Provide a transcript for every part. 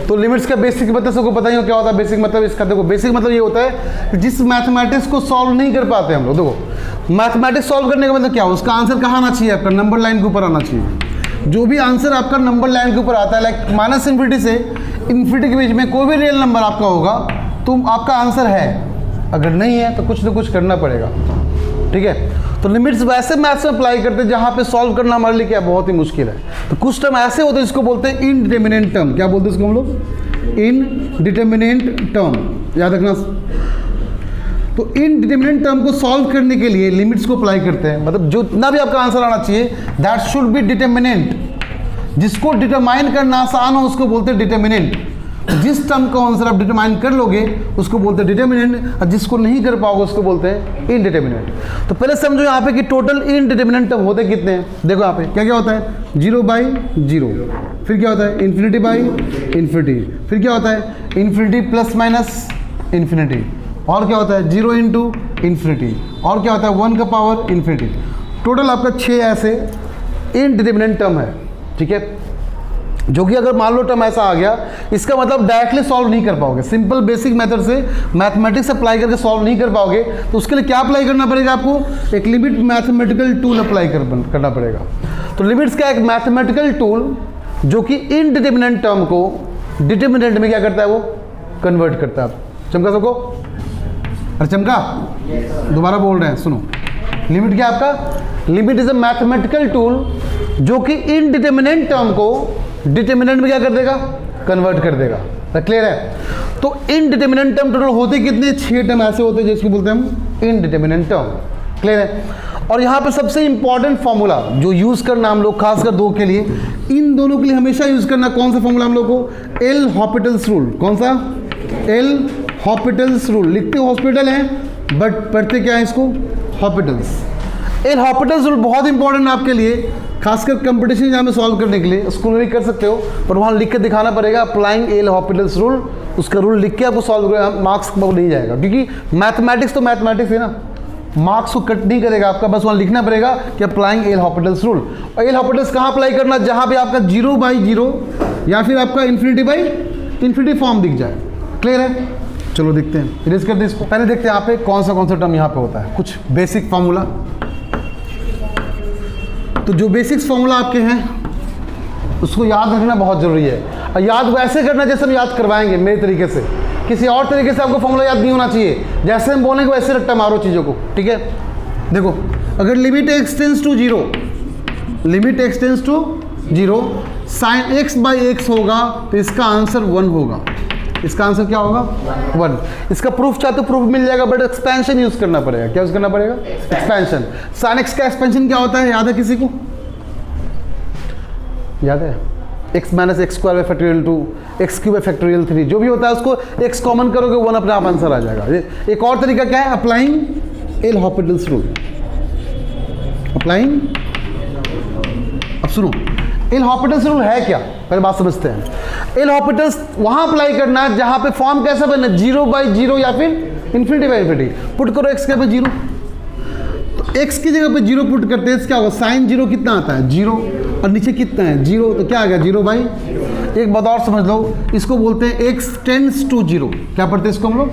तो लिमिट्स का बेसिक मतलब सबको पता ही हो क्या होता है बेसिक मतलब इसका। देखो बेसिक मतलब ये होता है कि जिस मैथमेटिक्स को सॉल्व नहीं कर पाते हम लोग, देखो मैथमेटिक्स सॉल्व करने का मतलब क्या हो, उसका आंसर कहाँ आना चाहिए आपका, नंबर लाइन के ऊपर आना चाहिए। जो भी आंसर आपका नंबर लाइन के ऊपर आता है, लाइक माइनस इन्फिनिटी से इन्फिनिटी के बीच में कोई भी रियल नंबर आपका होगा तो आपका आंसर है, अगर नहीं है तो कुछ ना कुछ करना पड़ेगा, ठीक है। तो लिमिट्स वैसे मैथ्स में अप्लाई करते हैं जहाँ पे सॉल्व करना हमारे लिए क्या बहुत ही मुश्किल है। तो कुछ टर्म ऐसे होते हैं जिसको बोलते हैं इनडिटरमिनेंट टर्म। क्या बोलते हैं इसको हम लोग, इनडिटरमिनेंट टर्म, याद रखना। तो इनडिटरमिनेंट टर्म को सॉल्व करने के लिए लिमिट्स को अप्लाई करते हैं, मतलब जो जितना भी आपका आंसर आना चाहिए दैट शुड बी डिटरमिनेंट। जिसको डिटरमाइन करना आसान हो उसको बोलते हैं डिटरमिनेंट। जिस टर्म का आंसर आप डिटरमाइन कर लोगे उसको बोलते हैं डिटरमिनेंट, और जिसको नहीं कर पाओगे उसको बोलते हैं इनडिटरमिनेंट। तो पहले समझो यहाँ पे कि टोटल इनडिटरमिनेंट टर्म होते कितने हैं। देखो यहाँ पे क्या क्या होता है, 0/0, फिर क्या होता है इन्फिनिटी/इन्फिनिटी, फिर क्या होता है इन्फिनिटी प्लस माइनस इन्फिनिटी, और क्या होता है 0 into इन्फिनिटी, और क्या होता है 1 का पावर इन्फिनिटी। टोटल आपका 6 ऐसे इनडिटरमिनेंट टर्म है, ठीक है। जो कि अगर मान लो टर्म ऐसा आ गया, इसका मतलब डायरेक्टली सॉल्व नहीं कर पाओगे, सिंपल बेसिक मेथड से मैथमेटिक्स अप्लाई करके सॉल्व नहीं कर पाओगे। तो उसके लिए क्या अप्लाई करना पड़ेगा आपको, एक लिमिट मैथमेटिकल टूल अप्लाई करना पड़ेगा। तो लिमिट्स का एक मैथमेटिकल टूल जो कि इनडिटरमिनेंट टर्म को डिटरमिनेंट में क्या करता है, वो कन्वर्ट करता है। चमका सबको, अरे चमका, दोबारा बोल रहे हैं सुनो। लिमिट क्या आपका, limit is a mathematical tool जो कि इनडिटरमिनेंट टर्म को डिटरमिनेंट में क्या कर देगा, कन्वर्ट कर देगा। क्लियर है। तो इनडिटरमिनेंट टर्म टोटल होते कितने, 6 टर्म ऐसे होते हैं जिसको बोलते हैं हम इनडिटरमिनेंट टर्म। क्लियर है। और यहाँ पे सबसे इंपॉर्टेंट फॉर्मूला जो यूज करना हम लोग खासकर दो के लिए, इन दोनों के लिए हमेशा यूज करना कौन सा फॉर्मूला हम लोग को, एल हॉस्पिटल्स रूल। कौन सा, एल हॉस्पिटल्स रूल। लिखते हॉस्पिटल है बट पढ़ते क्या है इसको, हॉस्पिटल्स। एल हॉस्पिटल्स रूल बहुत इंपॉर्टेंट आपके लिए, खासकर कंपटीशन एग्जाम में सॉल्व करने के लिए। स्कूल में भी कर सकते हो पर वहाँ लिख के दिखाना पड़ेगा अप्लाइंग एल हॉस्पिटल्स रूल। उसका रूल लिख के आपको सॉल्व करेगा, मार्क्स नहीं जाएगा, क्योंकि मैथमेटिक्स तो मैथमेटिक्स है ना, मार्क्स को कट नहीं करेगा आपका, बस वहाँ लिखना पड़ेगा कि अप्लाइंग एल हॉस्पिटल्स रूल। और एल हॉस्पिटल्स कहाँ अप्लाई करना, जहाँ पे आपका 0/0 या फिर आपका इन्फिनिटी फॉर्म दिख जाए। क्लियर है। चलो देखते हैं, इरेज कर दे इसको। पहले देखते हैं यहाँ पे कौन सा टर्म यहाँ पे होता है, कुछ बेसिक फॉर्मूला। तो जो बेसिक्स फॉर्मूला आपके हैं उसको याद रखना बहुत ज़रूरी है, और याद वैसे करना जैसे हम याद करवाएंगे मेरे तरीके से, किसी और तरीके से आपको फॉर्मूला याद नहीं होना चाहिए। जैसे हम बोलेंगे वैसे रट्टा मारो चीज़ों को, ठीक है। देखो अगर limit x tends to 0, limit x tends to 0 sine x/x होगा तो इसका आंसर 1 होगा। इसका आंसर क्या होगा, 1। इसका प्रूफ चाहे तो प्रूफ मिल जाएगा, बट एक्सपेंशन यूज करना पड़ेगा। क्या यूज करना पड़ेगा, एक्सपेंशन। साइन x का एक्सपेंशन क्या होता है, याद है किसी को, याद है, x - x² factorial 2 x³ factorial 3, जो भी होता है उसको x कॉमन करोगे 1 अपने आप आंसर आ जाएगा। एक और तरीका क्या है, applying L hospitals rule. Applying, अब सुनो एल हॉस्पिटल्स रूल है क्या, पहले बात समझते हैं। एल हॉस्पिटल्स वहां अप्लाई करना है जहां पे फॉर्म कैसा बना, 0/0 या फिर इन्फिनिटी/इन्फिनिटी। पुट करो x के पे 0, तो x की जगह पे 0 पुट करते हैं, क्या होगा, साइन 0 कितना आता है 0, और नीचे कितना है 0, तो क्या आ गया 0/। एक बात और समझ लो, इसको बोलते हैं x टेंस टू 0। क्या पढ़ते हैं इसको हम लोग,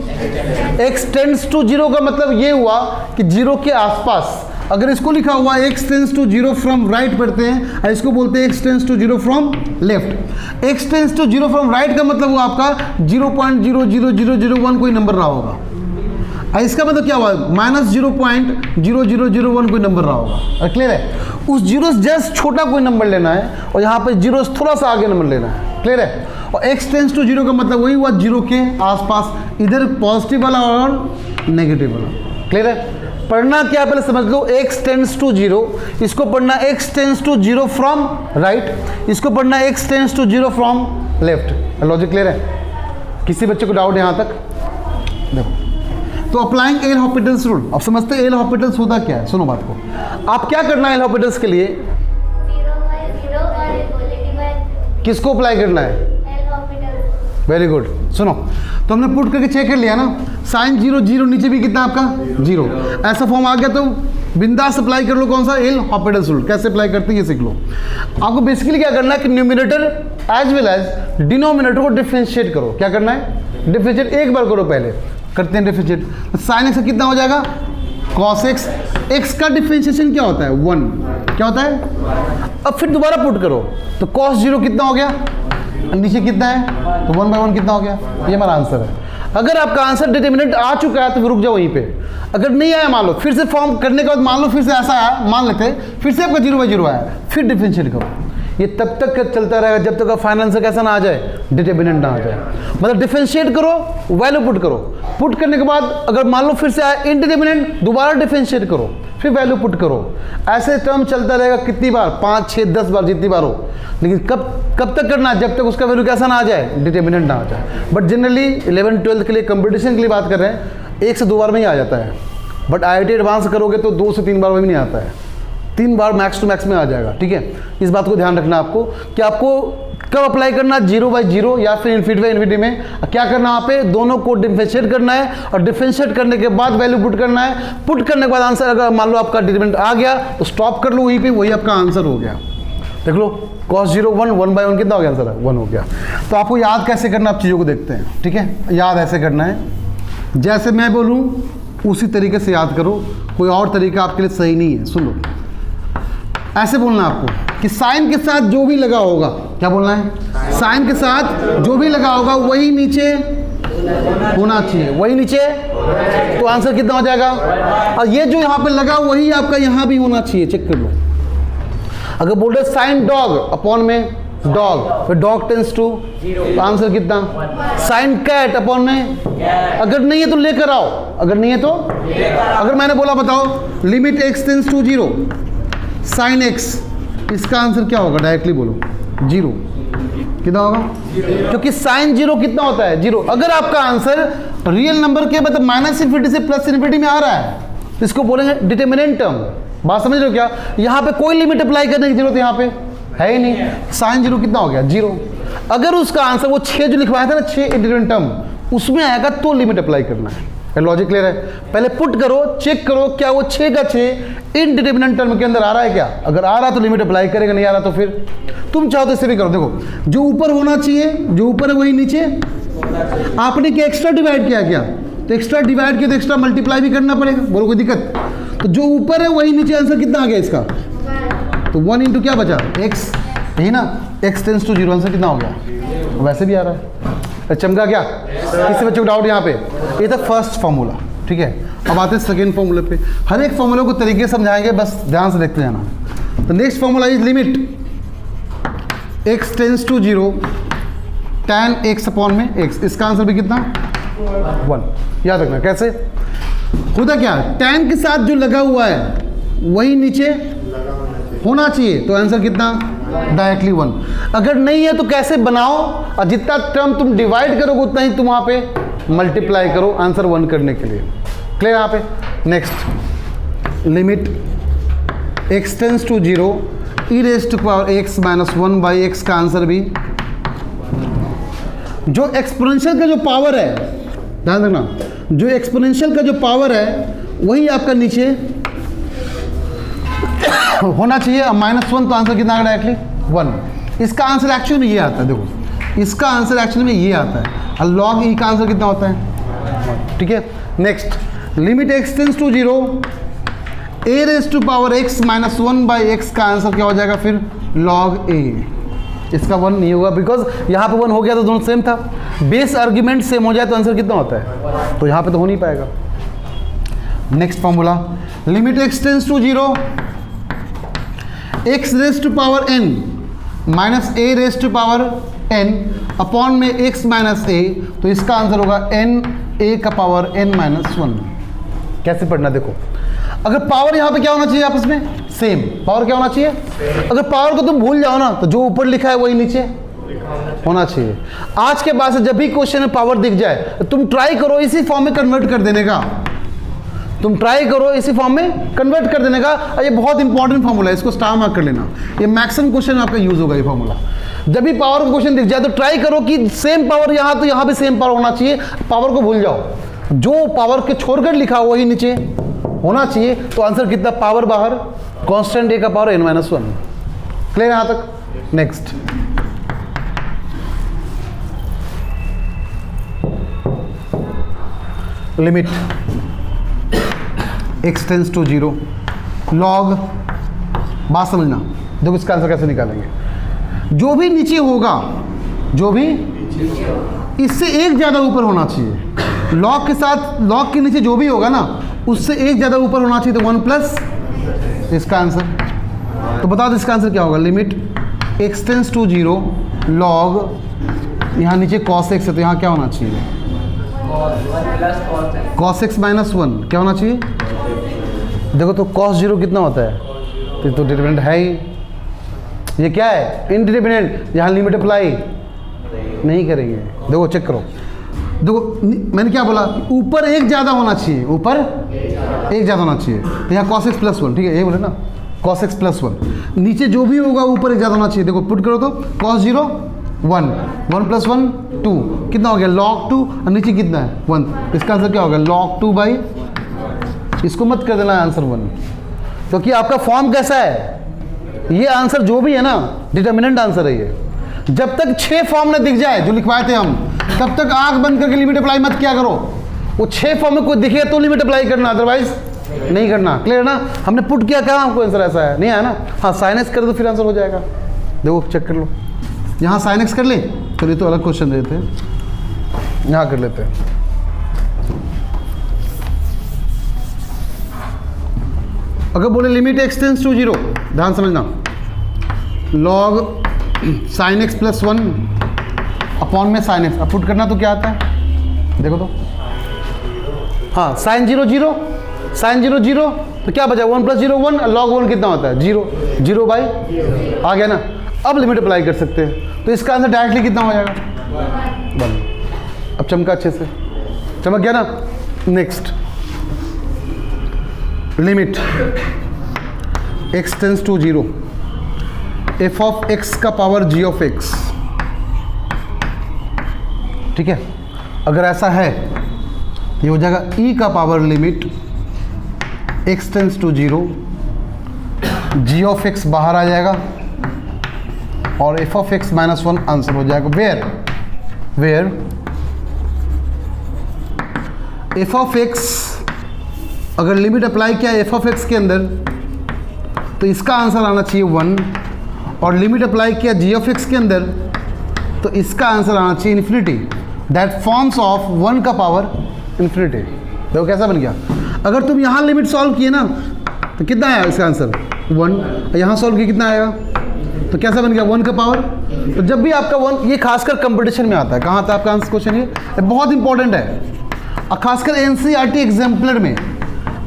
x टेंस टू 0 का मतलब ये हुआ कि 0 के आसपास। अगर इसको लिखा हुआ x tends to 0 from right पढ़ते हैं, और इसको बोलते हैं x tends to 0 from left. x tends to 0 from right का मतलब हुआ आपका 0.00001 कोई नंबर रहा होगा, और इसका मतलब क्या हुआ, -0.0001 कोई नंबर रहा होगा। क्लियर है। उस 0 से जस्ट छोटा कोई नंबर लेना है, और यहाँ पे 0 से थोड़ा सा आगे नंबर लेना है। क्लियर है। और x टेंस टू 0 का मतलब वही हुआ 0 के आसपास, इधर पॉजिटिव वाला और नेगेटिव वाला। क्लियर है। पढ़ना क्या पहले समझ लो, x टेंस टू 0, इसको पढ़ना x tends to 0 from right, इसको पढ़ना x tends to 0 from left. Logic clear है। किसी बच्चे को डाउट यहाँ तक, देखो। तो अप्लाइंग एल हॉस्पिटल्स रूल, अब समझते हैं एल हॉस्पिटल्स होता क्या है। सुनो बात को, आप क्या करना है एल हॉस्पिटल्स के लिए, 0/0 और किसको अप्लाई करना है, वेरी गुड। सुनो, तो हमने पुट करके चेक कर लिया ना, साइन 0 0, नीचे भी कितना आपका 0, ऐसा फॉर्म आ गया तो बिंदास अप्लाई कर लो। कौन सा? L'Hopital's rule. कैसे अप्लाई करते हैं ये सीख लो। आपको बेसिकली क्या करना है कि numerator as well as denominator को डिफरेंशिएट करो। क्या करना है? डिफरेंशिएट एक बार करो। पहले करते हैं डिफरेंशिएट। तो साइन एक्स कितना हो जाएगा? Cos x. एक्स का डिफरेंशिएशन क्या होता है? 1। क्या होता है? अब फिर दोबारा पुट करो तो कॉस 0 कितना हो गया? नीचे कितना है? तो 1/1 कितना हो गया? ये हमारा आंसर है। अगर आपका आंसर डिटर्मिनेंट आ चुका है तो फिर रुक जाओ वहीं पे। अगर नहीं आया मान लो, फिर से फॉर्म करने के बाद मान लो फिर से ऐसा आया, मान लेते हैं फिर से आपका 0/0 आया, फिर डिफरेंशिएट करो। ये तब तक चलता रहेगा जब तक फाइनल आंसर कैसा ना आ जाए? डिटर्मिनेंट ना आ जाए। मतलब डिफरेंशिएट करो, वैल्यू पुट करो। पुट करने के बाद अगर मान लो फिर से आया इनडिटर्मिनेंट, दोबारा डिफरेंशिएट करो, फिर वैल्यू पुट करो। ऐसे टर्म चलता रहेगा कितनी बार? 5, 6, 10 बार, जितनी बार हो। लेकिन कब तक करना है? जब तक उसका वैल्यू कैसा ना आ जाए? डिटर्मिनेंट ना आ जाए। बट जनरली 11th 12th के लिए कंपटीशन के लिए बात कर रहे हैं, 1 से 2 बार में ही आ जाता है। बट IIT एडवांस करोगे तो 2 से 3 बार में भी नहीं आता है। 3 बार मैक्स टू मैक्स में आ जाएगा। ठीक है, इस बात को ध्यान रखना आपको कि आपको कब अप्लाई करना, 0/0 या फिर इन्फिनिटी में क्या करना? वहाँ पे दोनों को डिफरेंशिएट करना है और डिफरेंशिएट करने के बाद वैल्यू पुट करना है। पुट करने के बाद आंसर अगर मान लो आपका डिटरमिनेंट आ गया तो स्टॉप कर लो वहीं पे, वही आपका आंसर हो गया। देख लो cos 0 1 1/1 कितना हो गया? आंसर 1 हो गया। तो आपको याद कैसे करना, आप चीज़ों को देखते हैं। ठीक है, याद ऐसे करना है जैसे मैं बोलूँ उसी तरीके से याद करो, कोई और तरीका आपके लिए सही नहीं है। सुन लो, ऐसे बोलना आपको कि साइन के साथ जो भी लगा होगा, क्या बोलना है? साइन के साथ जो भी लगा होगा वही नीचे होना चाहिए, वही नीचे। तो आंसर कितना हो जाएगा? और ये जो यहाँ पे लगा वही आपका यहाँ भी होना चाहिए। चेक कर लो। अगर बोल रहे साइन डॉग अपॉन में डॉग, फिर डॉग टेंस टू, तो आंसर कितना? साइन कैट अपॉन में, अगर नहीं है तो लेकर आओ, अगर नहीं है तो अगर मैंने बोला बताओ limit x tends to 0 sine x, इसका आंसर क्या होगा? डायरेक्टली बोलो 0। कितना होगा? क्योंकि साइन 0 कितना होता है? 0। अगर आपका आंसर रियल नंबर के मतलब -∞ से +∞ में आ रहा है तो इसको बोलेंगे डिटर्मिनेंट टर्म। बात समझ रहे हो क्या? यहाँ पे कोई लिमिट अप्लाई करने की जरूरत यहाँ पे है ही नहीं। साइन 0 कितना हो गया? 0। अगर उसका आंसर वो 6 जो लिखवाया था ना, 6 इंडिटर्मिनेंट टर्म, उसमें आएगा तो लिमिट अप्लाई करना है। लॉजिक क्लियर है? पहले पुट करो, चेक करो क्या वो 6 का 6 इनडिटर्मिनेंट टर्म के अंदर आ रहा है क्या? अगर आ रहा तो लिमिट अप्लाई करेगा, नहीं आ रहा तो फिर तुम चाहो तो इससे भी करो। देखो जो ऊपर होना चाहिए, जो ऊपर है वही नीचे। आपने क्या एक्स्ट्रा डिवाइड किया क्या? तो एक्स्ट्रा डिवाइड किया तो एक्स्ट्रा मल्टीप्लाई भी करना पड़ेगा। बोलो कोई दिक्कत? तो जो ऊपर है वही नीचे। आंसर कितना आ गया इसका? तो 1 इंटू क्या बचा? x, यही ना? x tends to 0। आंसर कितना हो गया? वैसे भी आ रहा है। चमका क्या? किसी बच्चे को डाउट यहाँ पे? ये था फर्स्ट फॉर्मूला। ठीक है, अब आते हैं सेकेंड फॉर्मूले पे। हर एक फॉर्मूले को तरीके से समझाएंगे, बस ध्यान से देखते जाना। तो next formula is limit x tends to 0 tan x upon में x। इसका आंसर भी कितना? 1। याद रखना कैसे होता क्या? tan के साथ जो लगा हुआ है वही नीचे होना चाहिए, तो आंसर कितना? डायरेक्टली 1। अगर नहीं है तो कैसे बनाओ, और जितना टर्म तुम डिवाइड करोगे उतना ही तुम वहाँ पे मल्टीप्लाई करो आंसर 1 करने के लिए। क्लियर यहाँ पे? Next limit x tends to 0 e raise to power x minus 1/x का आंसर भी, जो एक्सपोनेंशियल का जो पावर है, ध्यान रखना, जो एक्सपोनेंशियल का जो पावर है वही आपका नीचे होना चाहिए। -1 तो आंसर कितना आ गया? डायरेक्टली 1। इसका आंसर एक्चुअली में ये आता है। देखो इसका आंसर एक्चुअली में ये आता है। और लॉग ई का आंसर कितना होता है? ठीक है, next limit x tends to 0 a raise to power x minus 1/x का आंसर क्या हो जाएगा? फिर log a। इसका 1 नहीं होगा बिकॉज यहाँ पे 1 हो गया तो दोनों सेम था। बेस आर्ग्यूमेंट सेम हो जाए तो आंसर कितना होता है? तो यहाँ पे तो हो नहीं पाएगा। Next formula limit x tends to 0 x raise to power n minus a raise to power n upon में x माइनस a, तो इसका आंसर होगा n a का पावर n माइनस 1। कैसे पढ़ना? देखो अगर पावर यहाँ पे क्या होना चाहिए? आपस में सेम। पावर क्या होना चाहिए? अगर पावर को तुम भूल जाओ ना तो जो ऊपर लिखा है वही नीचे होना चाहिए। आज के बाद से जब भी क्वेश्चन में पावर दिख जाए तो तुम ट्राई करो इसी फॉर्म में कन्वर्ट कर देने का। तुम ट्राई करो इसी फॉर्म में कन्वर्ट कर देने का। ये बहुत इंपॉर्टेंट फॉर्मूला है, इसको स्टार मार्क कर लेना। ये मैक्सिमम क्वेश्चन आपका यूज होगा ये फॉर्मूला। जब भी पावर का क्वेश्चन दिख जाए तो ट्राई करो कि सेम पावर यहाँ तो यहाँ भी सेम पावर होना चाहिए। पावर को भूल जाओ, जो पावर के छोड़कर लिखा हो वही नीचे होना चाहिए। तो आंसर कितना, पावर बाहर, कांस्टेंट a का पावर n-1। क्लियर यहाँ तक? Next, limit x tends to 0 log, बात समझना, देखो इसका आंसर कैसे निकालेंगे। जो भी नीचे होगा, जो भी इससे एक ज़्यादा ऊपर होना चाहिए। लॉग के साथ, लॉग के नीचे जो भी होगा ना, उससे एक ज़्यादा ऊपर होना चाहिए, तो 1 प्लस इसका आंसर। तो बताओ इसका आंसर क्या होगा। Limit x tends to 0 log, यहाँ नीचे cos x है तो यहाँ क्या होना चाहिए, cos x माइनस 1 क्या होना चाहिए। देखो तो cos 0 कितना होता है, तो डिटरमिनेंट है ही, ये क्या है, इंडिटरमिनेंट, यहाँ लिमिट अप्लाई नहीं करेंगे। देखो चेक करो, देखो मैंने क्या बोला, ऊपर एक ज़्यादा होना चाहिए, ऊपर एक ज़्यादा होना चाहिए, तो यहाँ cos x प्लस 1, ठीक है, ये बोले ना, cos x प्लस 1। नीचे जो भी होगा ऊपर एक ज़्यादा होना चाहिए। देखो पुट करो तो cos 0 1, 1 प्लस 1 2, कितना हो गया log 2, और नीचे कितना है 1। इसका आंसर क्या होगा, log 2 बाई, इसको मत कर देना आंसर 1, क्योंकि आपका फॉर्म कैसा है, ये आंसर जो भी है ना डिटर्मिनेंट आंसर है ये। जब तक 6 फॉर्म ना दिख जाए जो लिखवाए थे हम, तब तक आंख बंद करके लिमिट अप्लाई मत किया करो। वो 6 फॉर्म में कोई दिखे तो लिमिट अप्लाई करना, अदरवाइज नहीं करना। क्लियर ना? हमने पुट किया, क्या हमको आंसर ऐसा है, नहीं आया ना। हाँ साइन एक्स कर दो फिर आंसर हो जाएगा। देखो चेक कर लो, यहाँ साइन एक्स कर ले, चलिए तो अलग क्वेश्चन देते हैं, यहाँ कर लेते हैं। अगर बोले लिमिट x टेंस टू 0, ध्यान समझना, log sine x plus 1 upon में साइन एक्स, अब पुट करना तो क्या आता है, देखो तो, हाँ साइन 0 0, साइन 0 0, तो क्या बचा 1 प्लस 0 1, लॉग 1 कितना होता है 0, 0 बाई आ गया ना। अब लिमिट अप्लाई कर सकते हैं, तो इसका आंसर डायरेक्टली कितना हो जाएगा 1। अब चमका अच्छे से, चमक गया ना। Next, limit x tends to 0 f of x का पावर g ऑफ x, ठीक है। अगर ऐसा है ये हो जाएगा e का power limit x tends to 0 g of x बाहर आ जाएगा और f of x minus 1 answer हो जाएगा। वेयर f ऑफ x, अगर लिमिट अप्लाई किया f ऑफ x के अंदर तो इसका आंसर आना चाहिए 1, और लिमिट अप्लाई किया g ऑफ x के अंदर तो इसका आंसर आना चाहिए इन्फिनिटी, दैट फॉर्म्स ऑफ 1 का पावर इन्फिनिटी। देखो कैसा बन गया। अगर तुम यहाँ लिमिट सॉल्व किए ना तो कितना आया इसका आंसर 1, यहाँ सॉल्व किया कितना आएगा, तो कैसा बन गया 1 का पावर। तो जब भी आपका 1, ये खासकर कंपटीशन में आता है, कहाँ आता है आपका आंसर क्वेश्चन, ये बहुत इंपॉर्टेंट है, और खासकर एनसीईआरटी एग्जाम्पलर में,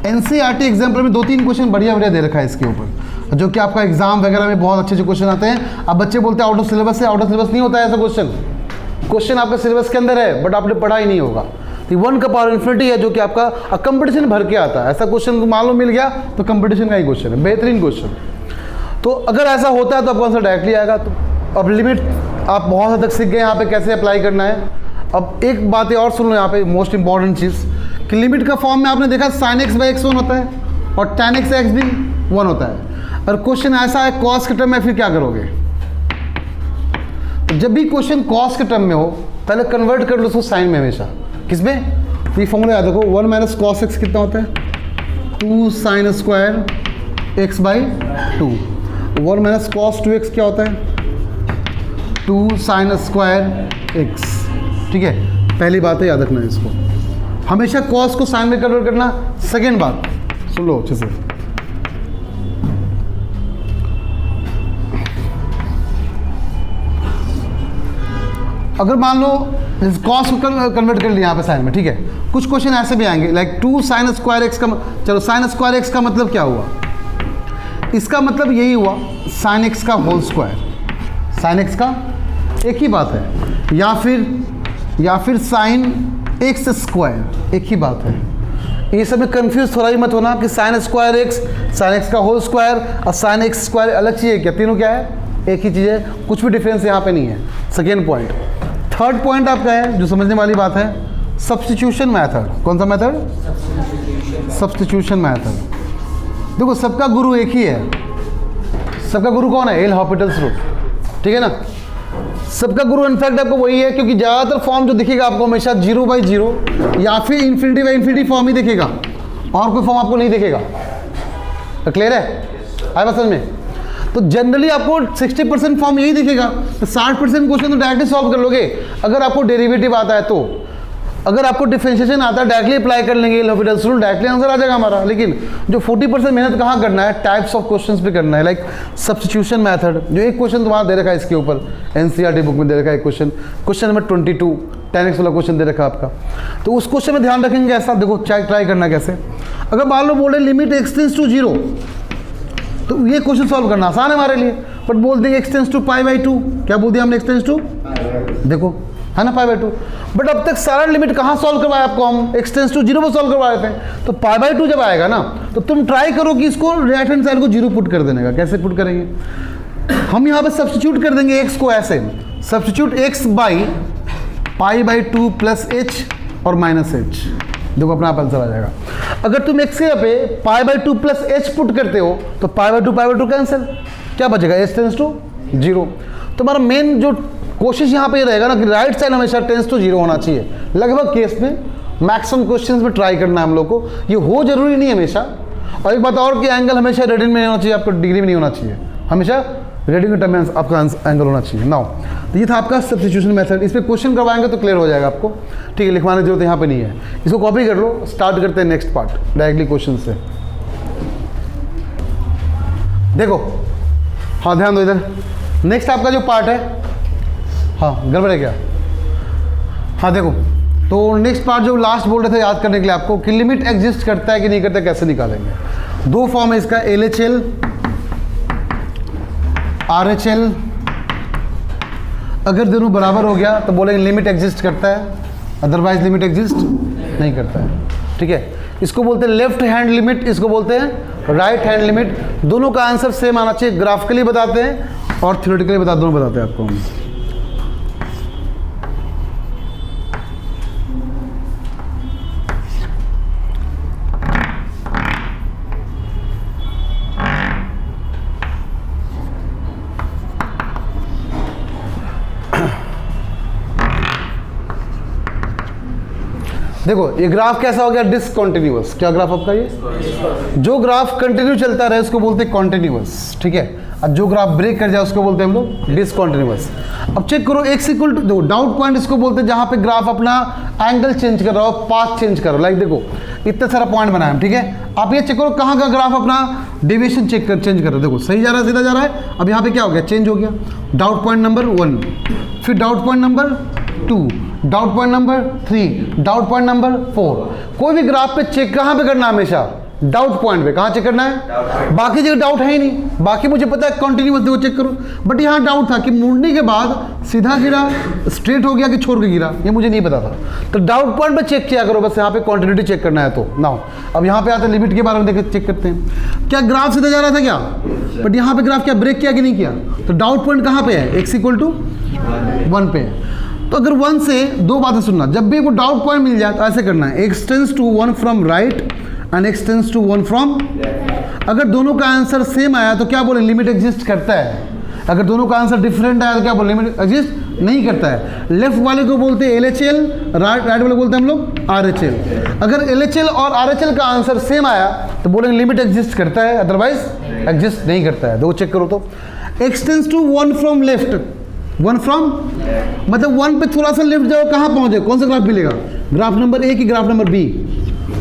एनसीईआरटी एग्जाम्पलर में 2-3 क्वेश्चन बढ़िया दे रखा है इसके ऊपर, जो कि आपका एग्जाम वगैरह में बहुत अच्छे क्वेश्चन आते हैं। अब बच्चे बोलते हैं आउट ऑफ सिलेबस है, आउट ऑफ सिलेबस नहीं होता है ऐसा क्वेश्चन आपका सिलेबस के अंदर है बट आपने पढ़ा ही नहीं होगा। तो 1 का पावर इन्फिनिटी है जो कि आपका कंपटीशन भर के आता है। ऐसा क्वेश्चन मालूम मिल गया तो कंपटीशन का ही क्वेश्चन है, बेहतरीन क्वेश्चन। तो अगर ऐसा होता है तो आपका आंसर डायरेक्टली आएगा। तो अब लिमिट आप बहुत हद तक सीख गए यहाँ पे कैसे अप्लाई करना है। अब एक बात और सुन लो यहाँ पे, मोस्ट इंपॉर्टेंट चीज़ कि लिमिट का फॉर्म में आपने देखा साइन एक्स बाई एक्स 1 होता है और tan एक्स एक्स भी 1 होता है। और क्वेश्चन ऐसा है कॉस के टर्म में, फिर क्या करोगे, जब भी क्वेश्चन कॉस के टर्म में हो पहले कन्वर्ट कर लो उसको साइन में हमेशा। किसमें, ये फॉर्मूला याद रखो, 1 माइनस कॉस एक्स कितना होता है 2 sine square x by 2, 1 minus cos 2x क्या होता है 2 साइन स्क्वायर एक्स। ठीक है, पहली बात है याद रखना है इसको, हमेशा कॉस को साइन में कन्वर्ट करना। सेकेंड बात सुन लो अच्छे से, अगर मान लो कॉस को कन्वर्ट कर लिया यहाँ पे साइन में, ठीक है, कुछ क्वेश्चन ऐसे भी आएंगे लाइक 2 साइन स्क्वायर एक्स का, चलो साइन स्क्वायर एक्स का मतलब क्या हुआ, इसका मतलब यही हुआ साइन एक्स का होल स्क्वायर, साइन एक्स का एक ही बात है, या फिर साइन एक्स स्क्वायर एक ही बात है। ये सब में कंफ्यूज थोड़ा ही मत होना कि sine square x, sine x का होल स्क्वायर और साइन एक्स स्क्वायर अलग चीज़ है क्या, तीनों क्या है एक ही चीज़ है, कुछ भी डिफरेंस यहाँ पे नहीं है। Second point. थर्ड पॉइंट आपका है जो समझने वाली बात है, सब्स्टिट्यूशन मेथड। कौन सा मेथड, सब्स्टिट्यूशन मेथड। देखो सबका गुरु एक ही है, सबका गुरु कौन है? एल हॉस्पिटल्स रूल, ठीक है ना। सबका गुरु इनफैक्ट आपको वही है, क्योंकि ज़्यादातर फॉर्म जो दिखेगा आपको हमेशा 0/0 या फिर इन्फिनिटी फॉर्म ही दिखेगा, और कोई फॉर्म आपको नहीं दिखेगा। तो क्लियर है, आया बात समझ में? तो जनरली आपको 60% फॉर्म यही दिखेगा, तो 60% क्वेश्चन तो डायरेक्टली सॉल्व कर लोगे अगर आपको डेरिवेटिव आता है तो। अगर आपको डिफरेंशिएशन आता है डायरेक्टली अप्लाई कर लेंगे L hospitals rule, directly answer आ जाएगा हमारा। लेकिन जो 40% मेहनत कहाँ करना है, टाइप्स ऑफ क्वेश्चंस पे करना है, लाइक सब्स्टिट्यूशन मेथड। जो एक क्वेश्चन तुम्हारा दे रखा है इसके ऊपर, एनसीईआरटी बुक में दे रखा है क्वेश्चन नंबर 22 10x वाला क्वेश्चन दे रखा है आपका, तो उस क्वेश्चन में ध्यान रखेंगे ऐसा। देखो ट्राई करना कैसे, अगर मान लो बोले लिमिट x टेंड्स टू 0, तो ये क्वेश्चन सॉल्व करना आसान है हमारे लिए। बट बोल देंगे x टेंड्स टू π/2, क्या बोल दिया हमने? x टेंड्स टू, देखो है ना π/2। बट अब तक सारा लिमिट कहाँ सॉल्व करवाया आपको? हम x टेंड्स टू 0 पर सॉल्व करवा रहे थे। तो π/2 जब आएगा ना, तो तुम ट्राई करो कि इसको राइट हैंड साइड को 0 पुट कर देने का। कैसे पुट करेंगे? हम यहाँ पे सब्स्टिट्यूट कर देंगे x को ऐसे, substitute x by π/2 plus h और माइनस h। देखो अपना आप आंसर आ जाएगा। अगर तुम x के पे π/2 प्लस h पुट करते हो तो π/2 कैंसिल, क्या बचेगा? h tends to 0। तुम्हारा मेन जो कोशिश यहाँ पे रहेगा ना कि राइट साइड हमेशा टेंड्स टू 0 होना चाहिए। लगभग केस में, मैक्सिमम क्वेश्चंस में ट्राई करना है हम लोग को, ये हो जरूरी नहीं हमेशा। और एक बात और कि एंगल हमेशा रेडियन में नहीं होना चाहिए, आपको डिग्री में नहीं होना चाहिए, हमेशा रेडियन के टर्म में आपका एंगल होना चाहिए। नाउ तो ये था आपका सब्स्टिट्यूशन मेथड। इस पर क्वेश्चन करवाएंगे तो क्लियर हो जाएगा आपको, ठीक है। लिखवाने की जरूरत यहाँ पे नहीं है, इसको कॉपी कर लो। स्टार्ट करते हैं नेक्स्ट पार्ट डायरेक्टली क्वेश्चन से। देखो हाँ ध्यान दो इधर, नेक्स्ट आपका जो पार्ट है, हाँ गड़बड़ है क्या? हाँ देखो, तो नेक्स्ट पार्ट जो लास्ट बोल रहे थे याद करने के लिए आपको कि लिमिट एग्जिस्ट करता है कि नहीं करता, कैसे निकालेंगे। दो फॉर्म है इसका, LHL RHL। अगर दोनों बराबर हो गया तो बोलेंगे लिमिट एग्जिस्ट करता है, अदरवाइज लिमिट एग्जिस्ट नहीं करता है, ठीक है। इसको बोलते हैं लेफ्ट हैंड लिमिट, इसको बोलते हैं राइट हैंड लिमिट। दोनों का आंसर सेम आना चाहिए। ग्राफिकली बताते हैं और थ्योरेटिकली दोनों बताते हैं आपको हम। देखो ये ग्राफ कैसा हो गया? डिसकंटिन्यूअस। क्या ग्राफ आपका? ये जो ग्राफ कंटिन्यू चलता रहे उसको बोलते हैं कॉन्टिन्यूअस, ठीक है। और जो ग्राफ ब्रेक कर जाए उसको बोलते हैं हम लोग डिसकंटिन्यूअस। अब चेक करो x इक्वल टू, देखो डाउट पॉइंट इसको बोलते हैं जहां पे ग्राफ अपना एंगल चेंज कर रहा हो, पाथ चेंज कर रहा हो। लाइक देखो इतना सारा पॉइंट बनाया हम, ठीक है। आप ये चेक करो कहाँ का ग्राफ अपना डेविएशन चेंज कर रहा है। देखो सही जा रहा है, सीधा जा रहा है। अब यहाँ पे क्या हो गया? चेंज हो गया। डाउट पॉइंट नंबर 1, फिर doubt point number 2, doubt point number 3, doubt point number 4। कोई भी ग्राफ पे चेक कहाँ पे करना है? हमेशा डाउट पॉइंट पे। कहाँ चेक करना है? बाकी जगह डाउट है ही नहीं, बाकी मुझे पता है कंटिन्यूअस, देखो चेक करो। बट यहाँ डाउट था कि मुड़ने के बाद सीधा गिरा, स्ट्रेट हो गया कि छोड़ के गिरा, ये मुझे नहीं पता था। तो डाउट पॉइंट पे चेक किया करो, बस यहाँ पे कंटिन्यूटी चेक करना है। तो नाउ अब यहाँ पे आते हैं लिमिट के बारे में देख चेक करते हैं। क्या ग्राफ सीधा जा रहा था क्या? बट यहाँ पे ग्राफ क्या ब्रेक किया कि नहीं किया? तो डाउट पॉइंट कहाँ पे है? x इक्वल टू 1 पे है। तो अगर 1 से दो बातें सुनना, जब भी वो डाउट पॉइंट मिल जाए तो ऐसे करना है, x tends to 1 from right and x tends to 1 from. अगर दोनों का आंसर सेम आया तो क्या बोले? लिमिट एग्जिस्ट करता है। अगर दोनों का आंसर डिफरेंट आया तो क्या बोले? लिमिट एग्जिस्ट नहीं करता है। लेफ्ट वाले को बोलते हैं LHL, राइट वाले बोलते हैं हम लोग RHL। अगर LHL और RHL का आंसर सेम आया तो बोलेंगे लिमिट एग्जिस्ट करता है, अदरवाइज एग्जिस्ट नहीं करता है। दो चेक करो तो x tends to 1 from left, 1 from मतलब 1 पे थोड़ा सा लेफ्ट जाओ, कहाँ पहुँचे? कौन सा ग्राफ मिलेगा? ग्राफ नंबर A की ग्राफ नंबर B।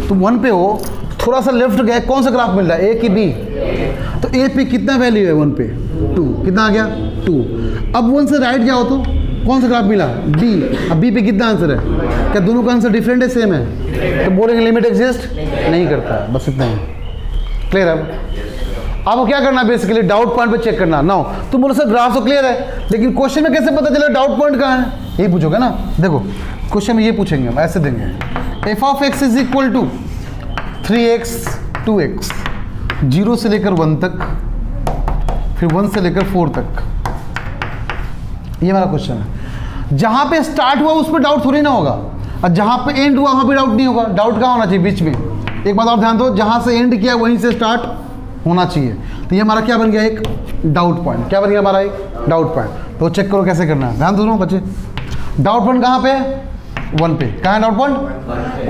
तुम 1 पे हो, थोड़ा सा लेफ्ट गए, कौन सा ग्राफ मिल रहा है? A की B। तो A पे कितना वैल्यू है? 1 पे 2। कितना आ गया? 2। अब 1 से राइट जाओ तो कौन सा ग्राफ मिला? B। अब B पे कितना आंसर है? क्या दोनों का आंसर डिफरेंट है, सेम है? तो बोलेंगे लिमिट एग्जिस्ट नहीं करता है। बस इतना ही, क्लियर है। आपको क्या करना है? बेसिकली डाउट पॉइंट पे चेक करना। नाउ तुम बोलो सर ग्राफ तो क्लियर है, लेकिन क्वेश्चन में कैसे पता चलेगा डाउट पॉइंट कहाँ है? यही पूछोगे ना। देखो क्वेश्चन में ये पूछेंगे हम, ऐसे देंगे f of x is equal to 3x 2x, 0 से लेकर 1 तक, फिर 1 से लेकर 4 तक। ये हमारा क्वेश्चन है। जहाँ पे स्टार्ट हुआ उस पर डाउट थोड़ी ना होगा, और जहाँ पे एंड हुआ वहाँ पे डाउट नहीं होगा। डाउट कहाँ होना चाहिए? बीच में। एक बात और ध्यान दो, जहाँ से एंड किया वहीं से स्टार्ट होना चाहिए। तो ये हमारा क्या बन गया, एक डाउट पॉइंट। क्या बन गया हमारा, एक डाउट पॉइंट। तो चेक करो कैसे करना है, ध्यान दो दोनों बच्चे। डाउट पॉइंट कहाँ पे है, 1 पे। कहाँ है डाउट पॉइंट,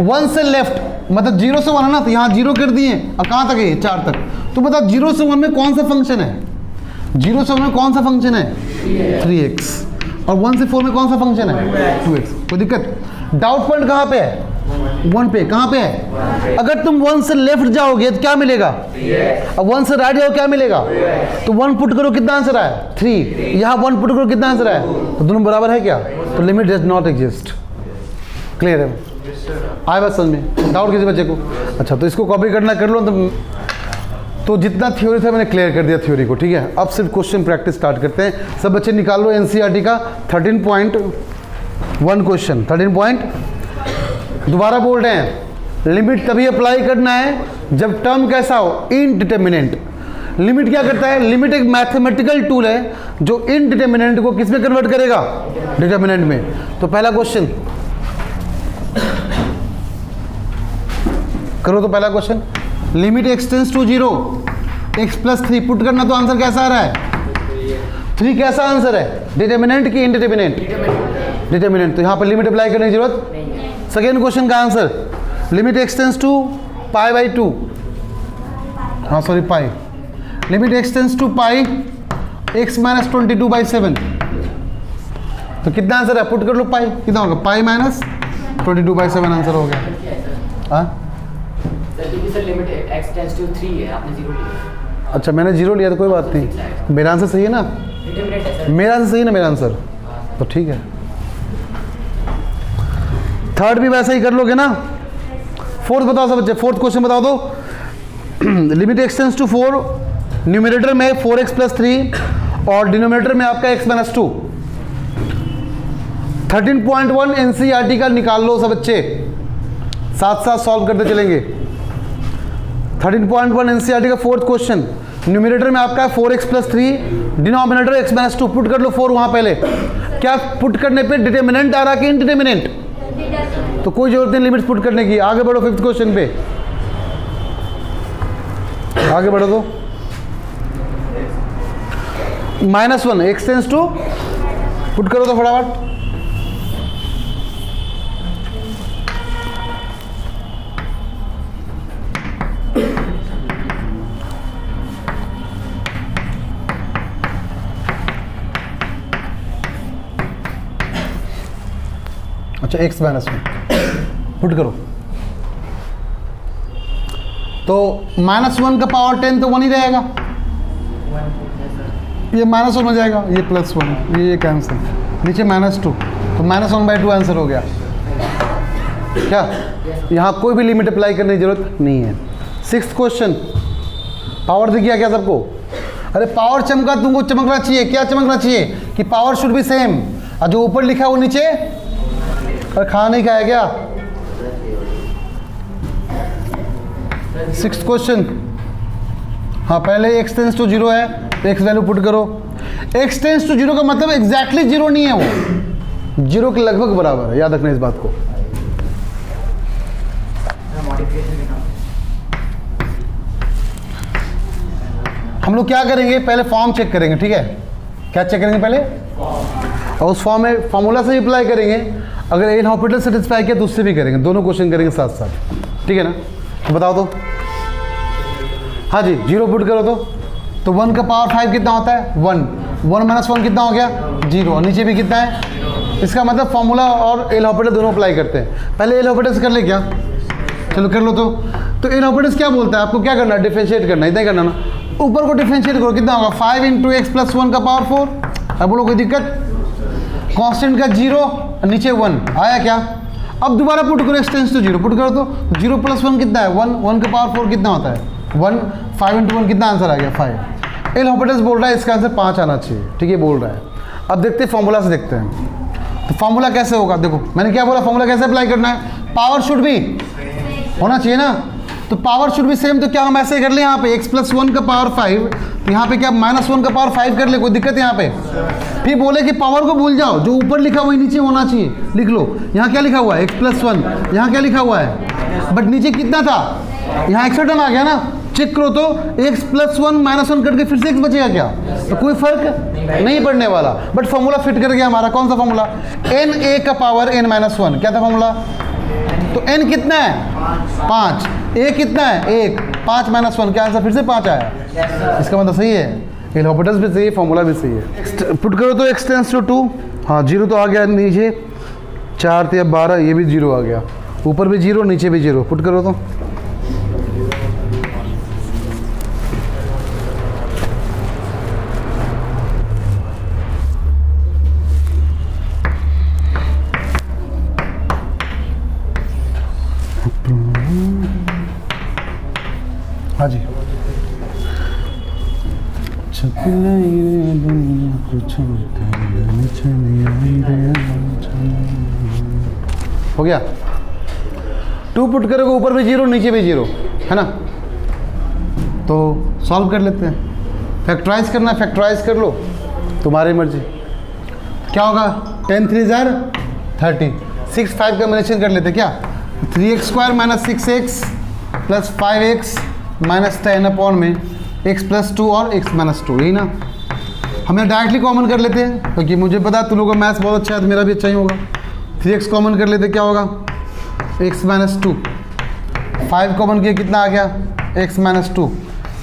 1 से लेफ्ट, मतलब 0 से 1 है ना, तो यहाँ 0 कर दिए और कहाँ तक है, 4 तक। तो बताओ 0 से 1 में कौन सा फंक्शन है, 0 से 1 में कौन सा फंक्शन है, 3x, और 1 से 4 में कौन सा फंक्शन है, 2x। कोई दिक्कत। डाउट पॉइंट कहाँ पे है, 1 पे। कहाँ पे है, अगर तुम 1 से लेफ्ट जाओगे तो क्या मिलेगा, अब 1 से राइट जाओ क्या मिलेगा, तो 1 पुट करो, कितना आंसर आया, 3। यहाँ 1 पुट करो, कितना आंसर आया, तो दोनों बराबर है क्या, तो limit does not exist. Clear है, आए बात समझ में, डाउट किसी बच्चे को। अच्छा, तो इसको कॉपी करना कर लो। तो जितना थ्योरी था मैंने क्लियर कर दिया थ्योरी को, ठीक है। अब सिर्फ क्वेश्चन प्रैक्टिस स्टार्ट करते हैं। सब बच्चे निकाल लो एनसीईआरटी का 13.1 क्वेश्चन। 13 दोबारा बोल रहे हैं, लिमिट तभी अप्लाई करना है जब टर्म कैसा हो, इनडिटर्मिनेंट। लिमिट क्या करता है, लिमिट एक मैथमेटिकल टूल है जो इनडिटर्मिनेंट को किस में कन्वर्ट करेगा, डिटर्मिनेंट में। तो पहला क्वेश्चन करो, तो पहला question, limit x tends to 0, x plus 3 put करना, तो आंसर कैसा आ रहा है, 3 कैसा आंसर है, डिटर्मिनेंट की इनडिटर्मिनेंट, डिटर्मिनेंट। तो यहाँ पर लिमिट अप्लाई करने की जरूरत। सेकेंड क्वेश्चन का answer, limit x tends to pi by 2, हाँ sorry pi, limit x tends to pi x minus 22/7। तो कितना आंसर है, पुट कर लो, पाई कितना होगा, पाई माइनस 22/7 आंसर हो गया। हाँ sir limit x tends to 3 है, आपने 0 लिया। अच्छा, मैंने 0 लिया तो कोई बात नहीं, मेरा आंसर सही है ना, डिटरमिनेंट है सर, मेरा आंसर सही है ना, मेरा आंसर तो ठीक है। थर्ड भी वैसा ही कर लोगे ना। फोर्थ बताओ सब बच्चे, फोर्थ क्वेश्चन बताओ दो। Limit x tends to 4, numerator में 4x प्लस 3 और डिनोमिनेटर में आपका x माइनस 2। 13.1 एनसीईआरटी का निकाल लो सब बच्चे, साथ साथ सॉल्व करते चलेंगे। 13.1 एनसीईआरटी का फोर्थ क्वेश्चन, न्यूमरेटर में आपका 4x plus 3, denominator x minus 2। Put कर लो 4 वहां पहले। क्या पुट करने पे डिटर्मिनेंट आ रहा कि इनडिटर्मिनेंट, तो कोई जरूरत नहीं लिमिट पुट करने की। आगे बढ़ो फिफ्थ क्वेश्चन पे, आगे बढ़ो। तो -1 x टेंड्स टू, पुट करो तो फटाफट। अच्छा, x माइनस 1 पुट करो, तो -1 का पावर 10 तो 1 ही रहेगा, ये -1 हो जाएगा, ये +1, ये कैंसिल, नीचे -2, तो -1/2 आंसर हो गया। क्या यहाँ कोई भी लिमिट अप्लाई करने की जरूरत नहीं है। सिक्स्थ क्वेश्चन, पावर दिख गया क्या सबको, अरे पावर चमका, तुमको चमकना चाहिए, क्या चमकना चाहिए कि पावर शुड बी सेम, और जो ऊपर लिखा है वो नीचे, और खाना नहीं खाया क्या। सिक्स्थ क्वेश्चन, हाँ पहले x टेंड्स टू 0 है, तो x वैल्यू पुट करो। x टेंड्स टू 0 का मतलब एग्जैक्टली 0 नहीं है, वो 0 के लगभग बराबर है, याद रखना इस बात को। हम लोग क्या करेंगे, पहले फॉर्म चेक करेंगे, ठीक है। क्या चेक करेंगे पहले, और उस फॉर्म में फॉर्मूला से अप्लाई करेंगे। अगर एल हॉस्पिटल सेटिस्फाई किया तो उससे भी करेंगे, दोनों क्वेश्चन करेंगे साथ साथ, ठीक है ना। तो बताओ तो, हाँ जी 0 पुट करो तो 1 का पावर 5 कितना होता है, 1 माइनस 1 कितना हो गया, 0, और नीचे भी कितना है। इसका मतलब फॉर्मूला और एल हॉस्पिटल दोनों अप्लाई करते हैं। पहले एल हॉस्पिटल से कर ले क्या, चलो कर लो। तो एल हॉस्पिटल क्या बोलता है, आपको क्या करना है, डिफरेंशिएट करना है, इतना ही करना ना। ऊपर को डिफरेंशिएट करो, कितना होगा, 5 × x + 1 का पावर 4। अब बोलो कोई दिक्कत, कांस्टेंट का 0, नीचे 1 आया क्या। अब दोबारा पुट करो, x टेंड्स टू 0 पुट करो, तो 0 + 1 कितना है, 1, 1 का पावर 4 कितना होता है, 1, 5 × 1 कितना आंसर आ गया, 5। एल हॉस्पिटल बोल रहा है इसका आंसर 5 आना चाहिए, ठीक है बोल रहा है। अब देखते हैं फॉर्मूला से देखते हैं, तो फॉर्मूला कैसे होगा। देखो मैंने क्या बोला, फॉर्मूला कैसे अप्लाई करना है, पावर शुड भी होना चाहिए ना, तो पावर शुड भी सेम। तो क्या हम ऐसे कर ले, यहाँ पे x + 1 का पावर 5, तो यहाँ पे क्या -1 का पावर 5 कर ले, कोई दिक्कत है यहाँ पे। फिर बोले कि पावर को भूल जाओ, जो ऊपर लिखा वही नीचे होना चाहिए, लिख लो। यहाँ क्या लिखा हुआ है, x + 1, यहाँ क्या लिखा हुआ है, बट नीचे कितना था यहाँ एक्स्ट्रा टर्म आ गया ना, चेक करो तो x प्लस 1 माइनस 1 कट के फिर से x बचेगा क्या? तो कोई फर्क नहीं पड़ने वाला, बट फॉर्मूला फिट कर गया हमारा। कौन सा फॉर्मूला? n a का पावर n माइनस 1, क्या था फॉर्मूला? तो n कितना है? 5, a कितना है? 1, 5 माइनस 1, क्या आंसर फिर से 5 आया? इसका मतलब सही है, एल हॉस्पिटल्स भी सही है, फॉर्मूला भी सही है। पुट करो तो x टेंस टू 2, हाँ 0 तो आ गया नीचे, 4 × 12, ये भी 0 आ गया, ऊपर भी 0 नीचे भी 0, पुट करो तो हाँ जी। हो गया। 2 पुट करोगे, ऊपर भी 0 नीचे भी 0, है ना? तो सॉल्व कर लेते हैं। फैक्टराइज करना है, फैक्टराइज कर लो, तुम्हारी मर्जी। क्या होगा? 10 3 जार 30, 6 5 कॉम्बिनेशन कर लेते क्या? 3x² minus 6x plus 5x minus 10 upon में x प्लस 2 और x माइनस 2, यही ना? हमें डायरेक्टली कॉमन कर लेते हैं, क्योंकि मुझे पता है तुम लोगों का मैथ्स बहुत अच्छा है, तो मेरा भी अच्छा ही होगा। 3x कॉमन कर लेते, क्या होगा? x माइनस 2, 5 कॉमन किया, कितना आ गया? x माइनस 2,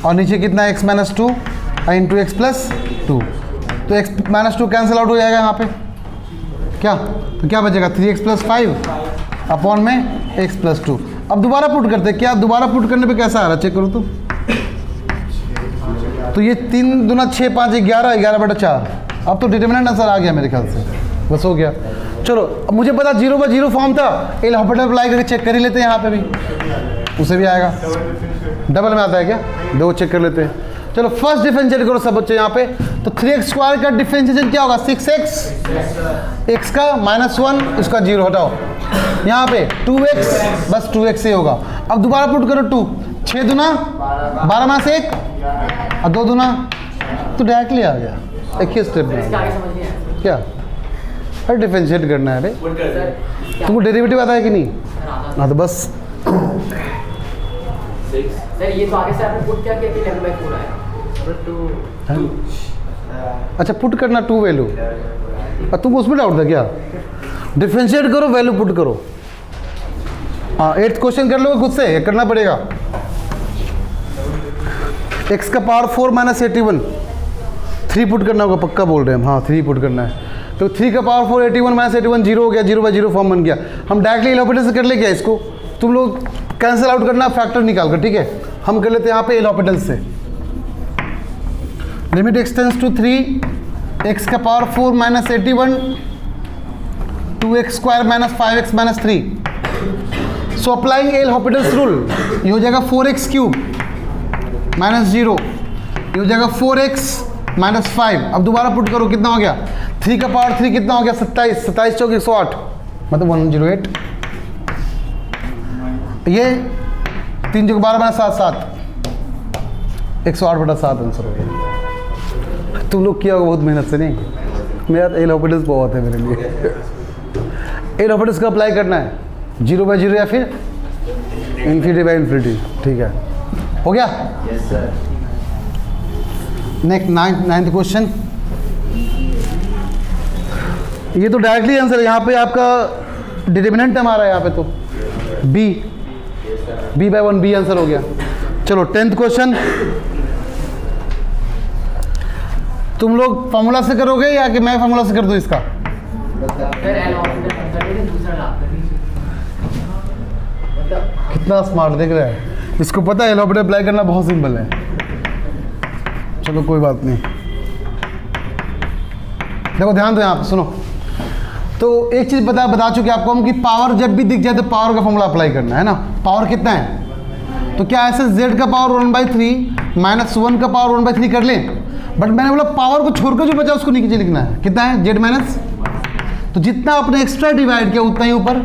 और नीचे कितना है? x minus 2 into x plus 2, तो x माइनस 2 कैंसिल आउट हो जाएगा यहाँ पे, क्या? तो क्या बचेगा? 3x प्लस 5 अपॉन में x प्लस 2। अब दोबारा पुट करते हैं, क्या दोबारा पुट करने पे कैसा आ रहा है चेक करो तो ये 3 दूना 6 5 11, 11/4। अब तो डिटरमिनेंट आंसर आ गया मेरे ख्याल से, बस हो गया। चलो, अब मुझे पता 0/0 फॉर्म था, एल हॉस्पिटल अप्लाई करके चेक कर ही लेते हैं, यहाँ पे भी उसे भी आएगा। डबल में आता है क्या? दो चेक कर लेते हैं। चलो फर्स्ट डिफरेंशिएट करो सब बच्चे यहाँ पे, तो 3x² का डिफरेंशिएशन क्या होगा? 6x, x का -1, इसका 0 हटाओ, यहाँ पे 2x, बस 2x ही होगा। अब दोबारा पुट करो 2, 6 दूना 12 में से 1 और 2 दूना, तो डायरेक्टली आ गया, एक ही स्टेप में क्या? हर डिफरेंशिएट करना है भाई। तुमको डेरिवेटिव आता है कि नहीं? हाँ तो बस सर ये तो आगे से आपने पुट क्या किया कि 11/4 आया? अच्छा, पुट करना 2 वैल्यू, और तुमको उसमें डाउट था क्या? डिफरेंशिएट करो, वैल्यू पुट करो। हाँ 8th क्वेश्चन कर लो खुद से, करना पड़ेगा। x का पावर 4 माइनस 81, 3 पुट करना होगा, पक्का बोल रहे हैं हम। हाँ 3 पुट करना है, तो 3 का पावर 4 81 माइनस 81 0 हो गया, 0/0 फॉर्म बन गया। हम डायरेक्टली एल हॉस्पिटल से कर ले क्या इसको? तुम लोग कैंसिल आउट करना फैक्टर निकाल कर, ठीक है? हम कर लेते हैं यहाँ पे एल हॉस्पिटल से। Limit x tends to 3, x का power 4 minus 81, 2x² minus 5x minus 3। So applying L hospitals rule, ये हो जाएगा 4x³ माइनस 0, ये हो जाएगा 4x माइनस 5। अब दोबारा पुट करो, कितना हो गया? 3 का पावर 3 कितना हो गया? 27, 27 चौक 108, मतलब 108। ये 3 चौक 12 माइनस 7 7, 108/7 आंसर हो गया। तुम लोग किया होगा बहुत मेहनत से, नहीं? मेरा एल हॉस्पिटल्स बहुत है मेरे लिए। एल हॉस्पिटल्स का अप्लाई करना है, 0/0 या फिर ∞/∞, ठीक है? हो गया? Yes sir. Next 9th question. ये तो डायरेक्टली आंसर है, यहाँ पे आपका डिटरमिनेंट हमारा, यहाँ पे तो b/1 b आंसर हो गया। चलो 10th क्वेश्चन, तुम लोग फॉर्मूला से करोगे या कि मैं फॉर्मूला से कर दूं इसका? कितना स्मार्ट देख रहा है, इसको पता है एल हॉस्पिटल अप्लाई करना बहुत सिंपल है। चलो कोई बात नहीं, देखो ध्यान दो यहाँ पे, सुनो। तो एक चीज़ बता चुके आपको हम कि पावर जब भी दिख जाए तो पावर का फॉर्मूला अप्लाई करना है ना। पावर कितना है? तो क्या ऐसे z का पावर 1/3 माइनस 1 का पावर 1/3 कर लें? बट मैंने बोला पावर को छोड़कर जो बचा उसको नीचे लिखना है। कितना है? z माइनस, तो जितना आपने एक्स्ट्रा डिवाइड किया उतना ही ऊपर,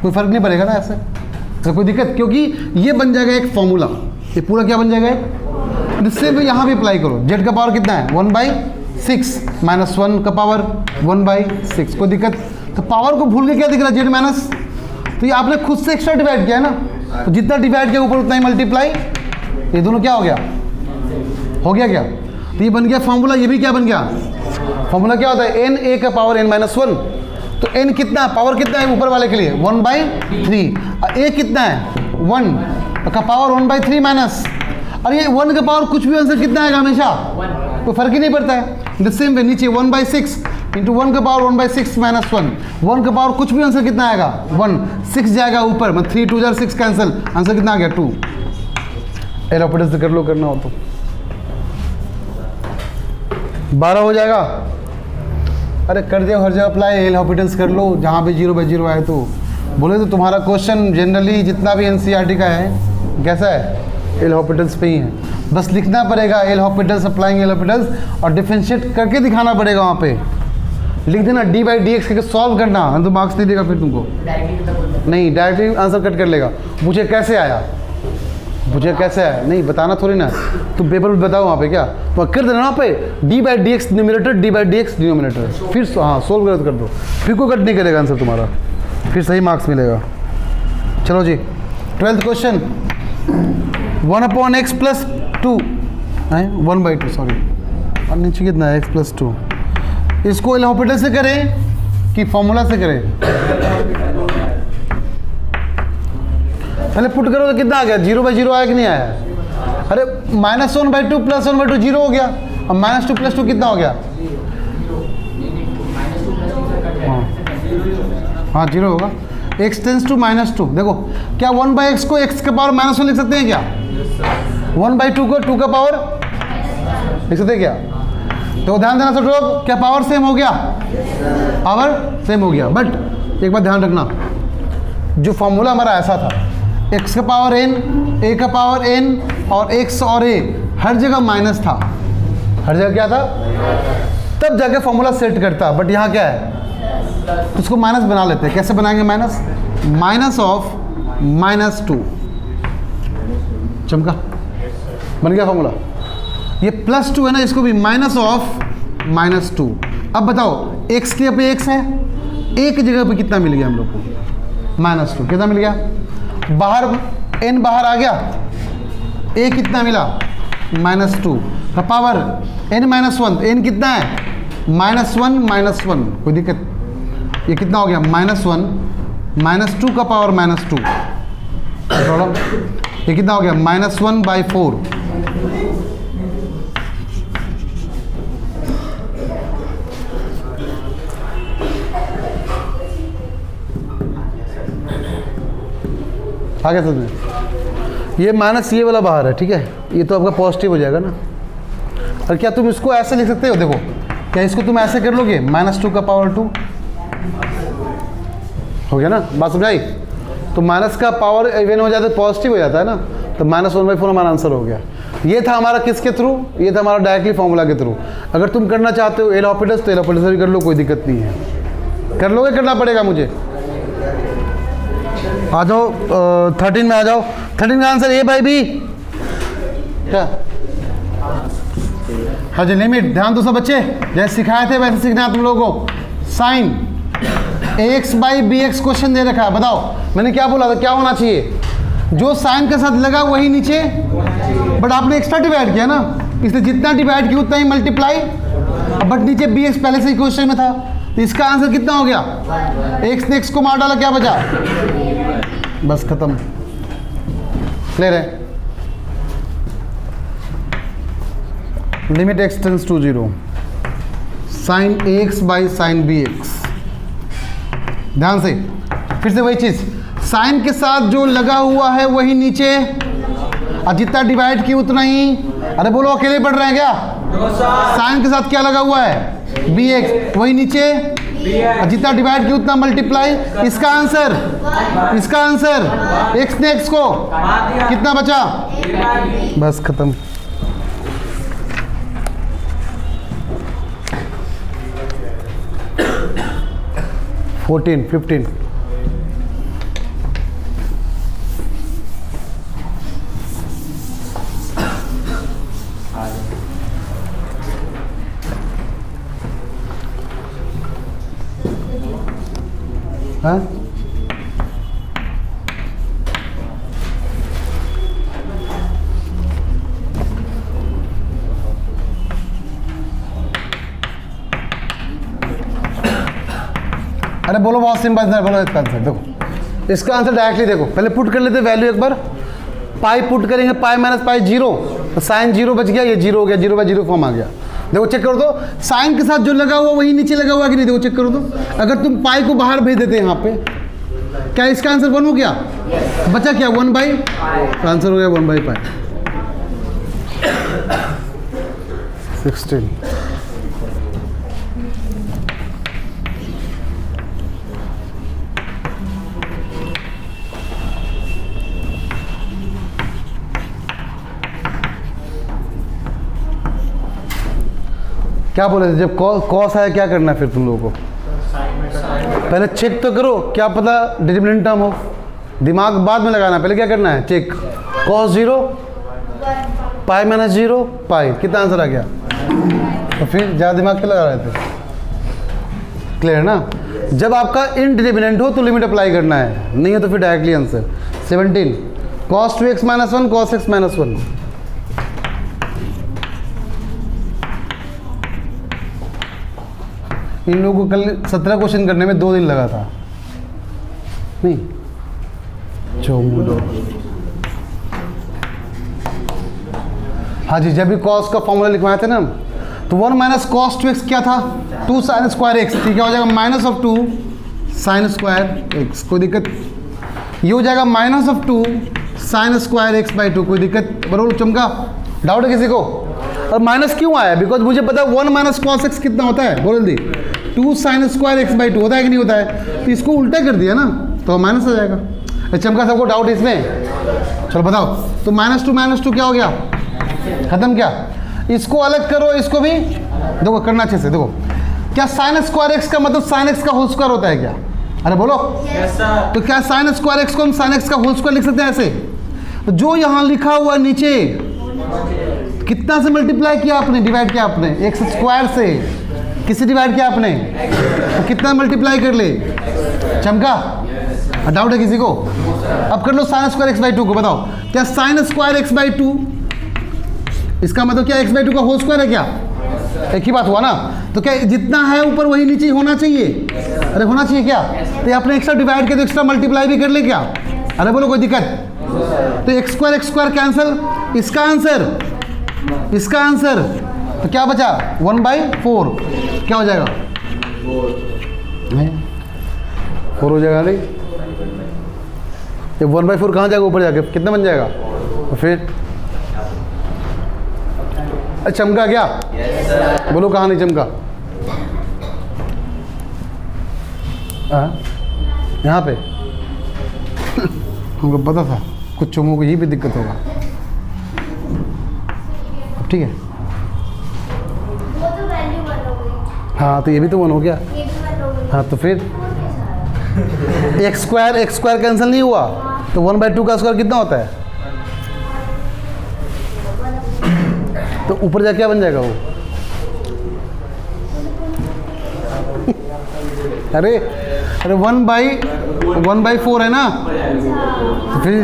कोई फर्क नहीं पड़ेगा ना ऐसे, तो कोई दिक्कत, क्योंकि ये बन जाएगा एक फॉर्मूला। ये पूरा क्या बन जाएगा? इससे भी यहाँ भी अप्लाई करो। z का पावर कितना है? 1/6 माइनस 1 का पावर 1/6, कोई दिक्कत? तो पावर को भूल के क्या दिख रहा है? z माइनस, तो ये आपने खुद से एक्स्ट्रा डिवाइड किया है ना, तो जितना डिवाइड किया ऊपर उतना ही मल्टीप्लाई, ये दोनों क्या हो गया, हो गया क्या? तो ये बन गया फॉर्मूला, ये भी क्या बन गया फॉर्मूला, क्या होता है, एन ए का पावर एन माइनस वन। तो एन कितना, पावर कितना है ऊपर वाले के लिए 1/3, ए कितना है 1 का पावर 1/3 माइनस, और ये 1 का पावर कुछ भी आंसर कितना आएगा हमेशा, कोई फर्क ही नहीं पड़ता है। द सेम वे नीचे 1/6 इंटू 1 का पावर 1/6 माइनस 1, 1 का पावर कुछ भी आंसर कितना आएगा 1, 6 जाएगा ऊपर, मतलब 3 2 6 कैंसिल, आंसर कितना आ गया 2। एल ऑपरेटर से कर लो, करना हो तो 12 हो जाएगा। अरे कर दिया हर जगह अप्लाई, एल हॉपिटल्स कर लो जहाँ पे 0/0 आए। तो बोले तो तुम्हारा क्वेश्चन जनरली जितना भी एनसीईआरटी का है कैसा है, एल हॉपिटल्स पे ही है, बस लिखना पड़ेगा एल हॉपिटल्स, अप्लाइंग एल हॉपिटल्स, और डिफरेंशिएट करके दिखाना पड़ेगा वहाँ पे, लिख देना d/dx करके सॉल्व करना, तो मार्क्स नहीं देगा फिर तुमको, नहीं डायरेक्टली आंसर कट कर लेगा। मुझे कैसे आया, मुझे कैसे आया नहीं बताना थोड़ी ना, तुम पेपर में बताओ वहाँ पे क्या, तो कर देना वहाँ पे d/dx न्यूमरेटर, d/dx डिनोमिनेटर, फिर हाँ सोल्व कर दो, फिर कोई कट नहीं करेगा आंसर तुम्हारा, फिर सही मार्क्स मिलेगा। चलो जी 12th क्वेश्चन, 1/x + 2 है 1/2, सॉरी, और नीचे कितना है x + 2, इसको एल हॉपिटल से करें कि फॉर्मूला से करें, पहले पुट करो तो कितना आ गया, 0/0 आया कि नहीं आया, अरे -1/2 + 1/2 0 हो गया, और -2 + 2 कितना हो गया, हाँ 0 होगा, x टेंस टू -2, देखो क्या 1/x को x का पावर -1 लिख सकते हैं क्या, 1/2 को 2 का पावर लिख सकते हैं क्या, तो ध्यान देना सब लोग, क्या पावर सेम हो गया, पावर सेम हो गया, बट एक बात ध्यान रखना, जो फॉर्मूला हमारा ऐसा था, x का पावर n, a का पावर n, और x और a हर जगह माइनस था, हर जगह क्या था, तब जाके फॉर्मूला सेट करता, बट यहाँ क्या है, तो उसको माइनस बना लेते हैं, कैसे बनाएंगे माइनस, -2 चमका, बन गया फॉर्मूला। ये +2 है ना, इसको भी -2। अब बताओ x के पे x है, a की जगह पे कितना मिल गया हम लोग को, -2, कितना मिल गया, बाहर n बाहर आ गया, a कितना मिला -2 का पावर n-1, n कितना है -1, कोई दिक्कत, ये कितना हो गया -1 -2 का पावर -2, प्रॉब्लम, ये कितना हो गया -1/4, आगे समझे, ये माइनस ये वाला बाहर है, ठीक है, ये तो आपका पॉजिटिव हो जाएगा ना, और क्या तुम इसको ऐसे लिख सकते हो, देखो क्या इसको तुम ऐसे कर लोगे, -2 का पावर 2 हो गया ना, बात समझाई, तो माइनस का पावर इवन हो जाता है पॉजिटिव हो जाता है ना, तो -1/4 हमारा आंसर हो गया। ये था हमारा किसके थ्रू, ये था हमारा डायरेक्टली फॉर्मूला के थ्रू। अगर तुम करना चाहते हो एल ऑपरेटर्स तो एल ऑपरेटर्स भी कर लो, कोई दिक्कत नहीं है, कर लोगे, करना पड़ेगा मुझे। आ जाओ 13 में आ जाओ, 13 का आंसर A/B क्या, हाँ जी, लिमिट, ध्यान दो सब बच्चे, जैसे सिखाए थे वैसे सीखना है तुम लोगों को। साइन AX/BX क्वेश्चन दे रखा है, बताओ मैंने क्या बोला था, क्या होना चाहिए, जो साइन के साथ लगा वही नीचे, बट आपने एक्स्ट्रा डिवाइड किया ना, इसलिए जितना डिवाइड किया उतना ही मल्टीप्लाई, बट नीचे BX पहले से ही क्वेश्चन में था, तो इसका आंसर कितना हो गया, x ने x को मार डाला, क्या बचा, बस खत्म, क्लियर है। Limit x tends to 0, sine AX/साइन BX, ध्यान से, फिर से वही चीज, साइन के साथ जो लगा हुआ है वही नीचे, और जितना डिवाइड किया उतना ही, अरे बोलो अकेले पढ़ रहे हैं क्या, साइन के साथ क्या लगा हुआ है BX, वही नीचे, और जितना डिवाइड किया उतना मल्टीप्लाई, इसका आंसर x ने x को कितना बचा, बस खत्म। फोर्टीन 15 हाँ अरे बोलो, बहुत सिंपल है, बोलो इसका आंसर। देखो इसका आंसर डायरेक्टली देखो, पहले पुट कर लेते वैल्यू एक बार। पाई पुट करेंगे, पाई माइनस पाई 0, तो साइन 0 बच गया, ये 0 हो गया, 0/0 फॉर्म आ गया। देखो चेक करो तो, साइन के साथ जो लगा हुआ वही नीचे लगा हुआ कि नहीं, देखो चेक करो तो। अगर तुम पाई को बाहर भेज देते यहाँ पे, क्या इसका आंसर 1 हो गया? बचा क्या? 1/, आंसर हो गया 1/π 16। क्या बोले थे जब कॉस आया, क्या करना है फिर तुम लोगों को? पहले चेक तो करो, क्या पता डिटरमिनेंट टर्म हो। दिमाग बाद में लगाना, पहले क्या करना है? चेक। कॉस 0, पाई माइनस 0, पाई, कितना आंसर आ गया? तो फिर ज़्यादा दिमाग क्यों लगा रहे थे? क्लियर ना? जब आपका इनडिटरमिनेंट हो तो लिमिट अप्लाई करना है, नहीं है तो फिर directly answer. 17 cos 2x - 1 cos x - 1। इन लोगों को कल 17 क्वेश्चन करने में 2 दिन लगा था, नहीं चौमुलो। हाँ जी, जब भी कॉस का फॉर्मूला लिखवाए थे ना, तो 1 माइनस कॉस 2x क्या था? 2 साइन स्क्वायर एक्स। ठीक है, हो जाएगा -2 साइन स्क्वायर एक्स, कोई दिक्कत? ये हो जाएगा -2 साइन स्क्वायर x/2, कोई दिक्कत? बरोबर चमका? डाउट है किसी को? और माइनस क्यों आया? बिकॉज मुझे पता है 1 माइनस कॉस एक्स कितना होता है, बोल जल्दी। 2 साइन स्क्वायर x/2 होता है कि नहीं होता है? तो इसको उल्टा कर दिया ना, तो माइनस आ जाएगा। चमका सबको डाउट इसमें? चलो बताओ, तो -2 क्या हो गया? खत्म। क्या इसको अलग करो, इसको भी देखो करना अच्छे से। देखो क्या साइन स्क्वायर एक्स का मतलब साइन एक्स का होल स्क्वायर होता है क्या? अरे बोलो। तो क्या साइन स्क्वायर एक्स को हम साइन एक्स का होल स्क्वायर लिख सकते हैं ऐसे? तो जो यहाँ लिखा हुआ नीचे कितना से मल्टीप्लाई किया आपने, डिवाइड किया आपने? एक्स स्क्वायर से। किससे डिवाइड किया आपने? तो कितना मल्टीप्लाई कर ले? चमका? डाउट है किसी को? अब कर लो साइन स्क्वायर x/2 को। बताओ क्या साइन स्क्वायर x/2 इसका मतलब क्या x/2 का होल स्क्वायर है क्या? एक ही बात हुआ ना। तो क्या जितना है ऊपर वही नीचे होना चाहिए? अरे होना चाहिए क्या? तो आपने एक्स्ट्रा डिवाइड किया तो एक्स्ट्रा मल्टीप्लाई भी कर ले क्या? अरे बोलो कोई दिक्कत? तो x² कैंसिल, इसका आंसर तो क्या बचा? 1/4 क्या हो जाएगा? 4 हो जाएगा। नहीं ये 1/4 कहाँ जाएगा? ऊपर जाके कितना बन जाएगा? तो फिर चमका क्या? बोलो कहाँ नहीं चमका? यहाँ पे हमको पता था कुछ चोमों को ये भी दिक्कत होगा। अब ठीक है, वो तो वैल्यू 1 हो गई। हाँ तो ये भी तो 1 हो गया। ये भी 1 हो गई। हाँ तो फिर x² कैंसिल नहीं हुआ, तो 1/2 का स्क्वायर कितना होता है? तो ऊपर जाके क्या बन जाएगा वो? अरे 1/4 है ना, तो फिर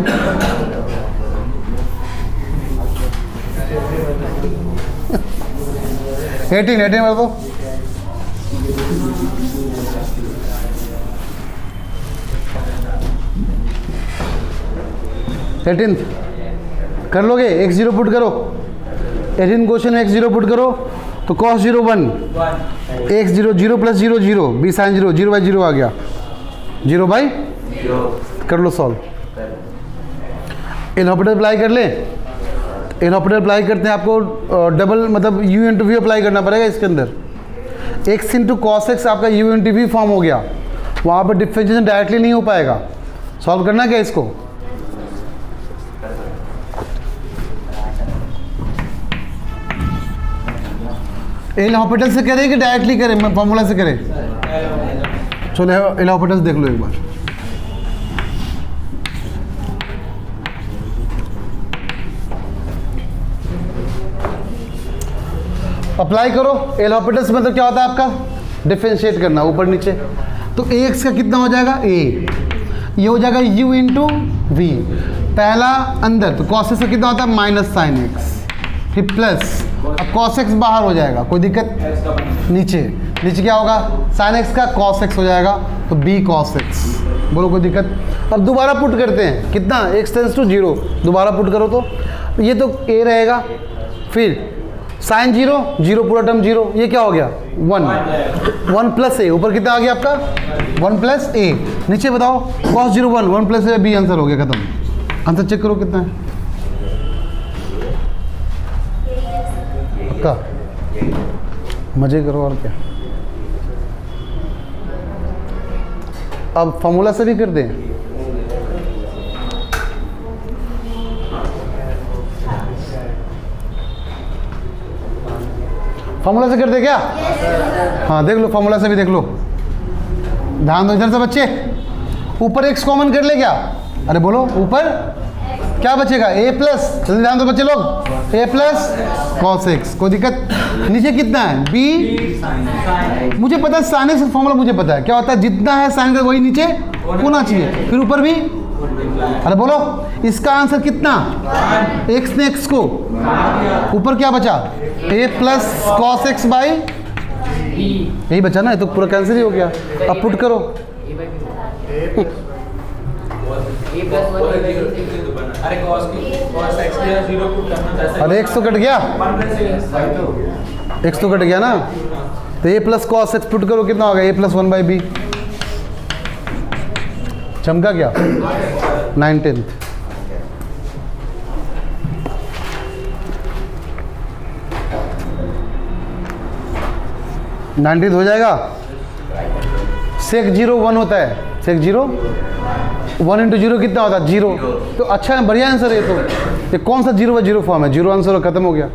एटीन बोल दो। एटीन कर लोगे? x0 पुट करो। 18 क्वेश्चन में x0 पुट करो तो cos 0 1, x0 0 + 0 0, b sin 0 0/0 आ गया, 0/0 कर लो सॉल्व। एल ऑपरेटर अप्लाई कर ले। एल ऑपरेटर अप्लाई करते हैं, आपको डबल मतलब u × v अप्लाई करना पड़ेगा इसके अंदर। x × cos x आपका u × v फॉर्म हो गया, वहाँ पर डिफरेंशिएशन डायरेक्टली नहीं हो पाएगा। सॉल्व करना क्या इसको? एल हॉस्पिटल से करें कि डायरेक्टली करें, फॉर्मूला से करें? चलो एल हॉस्पिटल देख लो एक बार। अप्लाई करो। एल हॉस्पिटल मतलब क्या होता है आपका? डिफरेंशिएट करना ऊपर नीचे। तो ax का कितना हो जाएगा? a, ये हो जाएगा u × v, पहला अंदर, तो cos x का कितना होता है? -sin x, फिर प्लस, अब cos x बाहर हो जाएगा, कोई दिक्कत? नीचे नीचे क्या होगा, साइन एक्स का कॉस एक्स हो जाएगा, तो बी कॉस एक्स। बोलो कोई दिक्कत? अब दोबारा पुट करते हैं, कितना, एक्स टेंस टू 0, दोबारा पुट करो तो ये तो ए रहेगा, फिर साइन 0, 0 पूरा टर्म 0, ये क्या हो गया 1, 1 प्लस ए, ऊपर कितना आ गया आपका 1 प्लस ए, नीचे बताओ कॉस 0 1, 1 प्लस ए, बी आंसर हो गया, खत्म। आंसर चेक करो कितना है, पक्का, मजे करो और क्या। अब फॉर्मूला से भी कर दें, फॉर्मूला से कर दे क्या? हाँ देख लो, फॉर्मूला से भी देख लो, ध्यान दो इधर से बच्चे, ऊपर एक्स कॉमन कर ले क्या? अरे बोलो ऊपर क्या बचेगा, ए प्लस, जल्दी ध्यान दो बच्चे लोग, ए प्लस कॉस एक्स, कोई दिक्कत? नीचे कितना है बी, मुझे पता है साइन एक्स फॉर्मूला मुझे पता है क्या होता है, जितना है साइन का वही नीचे होना चाहिए, फिर ऊपर भी। अरे बोलो इसका आंसर कितना, एक्स ने एक्स को, ऊपर क्या बचा ए प्लस कॉस एक्स बाई, यही बचा ना, ये तो पूरा कैंसिल ही हो गया। अब पुट करो, अरे एक्स तो कट गया, एक्स तो कट गया ना, तो ए प्लस कॉस एक्स पुट करो, कितना होगा ए प्लस 1 बाई बी, चमका क्या 19th। हो जाएगा, सेक 0 1 होता है, सेक 0 1 इंटू 0 कितना होता है 0, तो अच्छा है, बढ़िया आंसर है। तो ये कौन सा 0 0 फॉर्म है, 0 आंसर खत्म हो गया।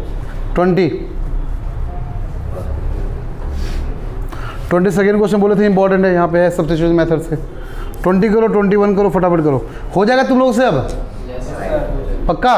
22nd क्वेश्चन बोले थे इंपॉर्टेंट है, यहाँ पे है सब्स्टिट्यूशन मेथड से। 20 करो, 21 करो, फटाफट करो, हो जाएगा तुम लोग से अब, पक्का।